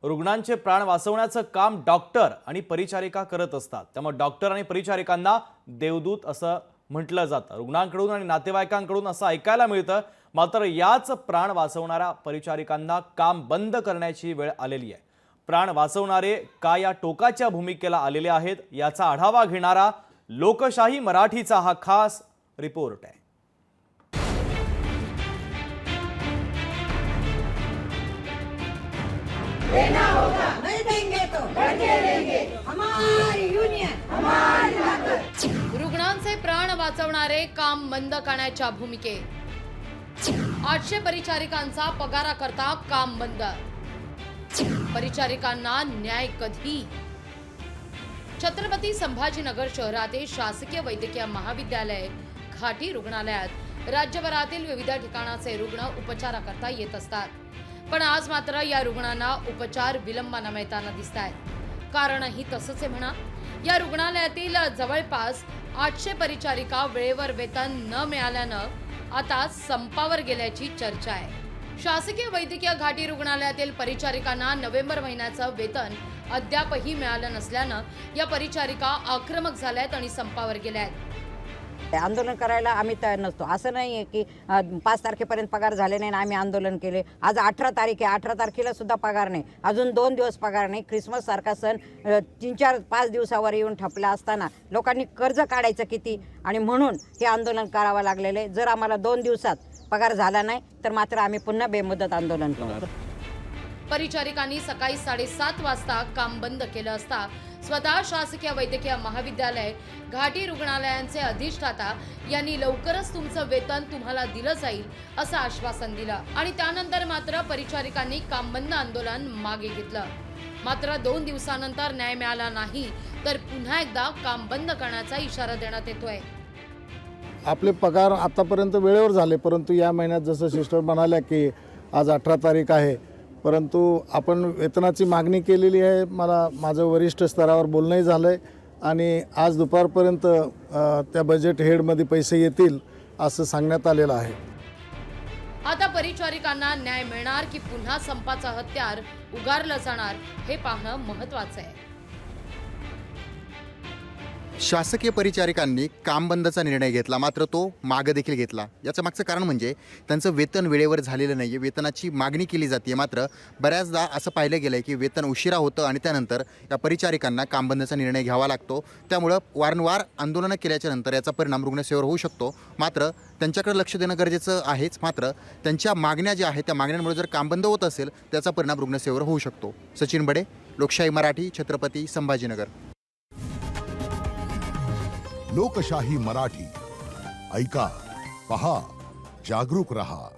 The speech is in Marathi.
रुग्णांचे प्राण वाचवण्याचं काम डॉक्टर आणि परिचारिका करत असतात। त्यामुळे डॉक्टर आणि परिचारिकांना देवदूत असं म्हटलं जातं। रुग्णांकडून आणि नातेवाईकांकडून असं ऐकायला मिळतं। मात्र याच प्राण वाचवणाऱ्या परिचारिकांना काम बंद करण्याची वेळ आलेली आहे। प्राण वाचवणारे का या टोकाच्या भूमिकेला आलेले आहेत याचा आढावा घेणारा लोकशाही मराठीचा हा खास रिपोर्ट आहे। देना होगा, नहीं देंगे तो लड़के लेंगे, हमारी यूनियन हमारी ताकत। रुग्णांचे प्राण वाचवणारे काम बंद करण्याच्या भूमिकेत 800 परिचारिकांचा पगाराकरता काम बंद। परिचारिकांना न्याय कधी? छत्रपती संभाजीनगर शहरातील शासकीय वैद्यकीय महाविद्यालय घाटी रुग्णालयात राज्यभरातील विविध ठिकाणाचे रुग्ण उपचाराकरता येत असतात। पण आज मात्र या रुग्णांना उपचार विलंबाने मिळताना दिसतायत। कारणही तसंच आहे म्हणा। या रुग्णालयातील जवळपास 800 परिचारिका वेळेवर वेतन न मिळाल्यानं आता संपावर गेल्याची चर्चा आहे। शासकीय वैद्यकीय घाटी रुग्णालयातील परिचारिकांना नोव्हेंबर महिन्याचं वेतन अद्यापही मिळालं नसल्यानं या परिचारिका आक्रमक झाल्यात आणि संपावर गेल्यात। आंदोलन करायला आम्ही तयार नसतो। असं नाही आहे की 5 तारखेपर्यंत पगार झाले नाही आणि आम्ही आंदोलन केले। आज 18 तारीख आहे, 18 तारखेला सुद्धा पगार नाही, अजून 2 दिवस पगार नाही। ख्रिसमस सारखा सण 3-4-5 दिवसावर येऊन ठपला असताना लोकांनी कर्ज काढायचं किती आणि म्हणून हे आंदोलन करावं लागलेलं आहे। जर आम्हाला 2 दिवसात पगार झाला नाही तर मात्र आम्ही पुन्हा बेमुदत आंदोलन करू। परिचारिकांनी सकाळी 7:30 वाजता काम बंद केलं असता स्वतः शासकीय वैद्यकीय महाविद्यालय घाटी रुग्णालयांचे अधिष्ठाता यांनी लवकरच तुमचं वेतन तुम्हाला दिलं जाईल असं आश्वासन दिलं आणि त्यानंतर मात्र परिचारिकांनी काम बंद आंदोलन मागे घेतलं। मात्र 2 दिवसानंतर न्याय मिळाला नाही तर पुन्हा एकदा काम बंद करण्याचा इशारा देण्यात येतोय। आपले पगार आतापर्यंत वेळेवर झाले, परंतु या महिन्यात जसं सिस्टर म्हणाल्या की आज 18 तारीख आहे, परंतु आपण वेतनाची मागणी केलेली आहे। मला माझं वरिष्ठ स्तरावर बोलणंही झालं आहे आणि आज दुपारपर्यंत त्या बजेट हेडमध्ये पैसे येतील असं सांगण्यात आलेलं आहे। आता परिचारिकांना न्याय मिळणार की पुन्हा संपाचं हत्यार उगारलं जाणार हे पाहणं महत्त्वाचं आहे। शासकीय परिचारिकांनी काम बंदचा निर्णय घेतला, मात्र तो मागे देखील घेतला। याचं मागचं कारण म्हणजे त्यांचं वेतन वेळेवर झालेलं नाही आहे। वेतनाची मागणी केली जाते, मात्र बऱ्याचदा असं पाहिलं गेलं आहे की वेतन उशिरा होतं आणि त्यानंतर या परिचारिकांना काम बंदचा निर्णय घ्यावा लागतो। त्यामुळं वारंवार आंदोलनं केल्याच्या नंतर याचा परिणाम रुग्णसेवेवर होऊ शकतो। मात्र त्यांच्याकडे लक्ष देणं गरजेचं आहेच, मात्र त्यांच्या मागण्या ज्या आहेत त्या मागण्यांमुळे जर काम बंद होत असेल त्याचा परिणाम रुग्णसेवेवर होऊ शकतो। सचिन बडे, लोकशाही मराठी, छत्रपती संभाजीनगर। लोकशाही मराठी ऐका, पहा, जागरूक रहा।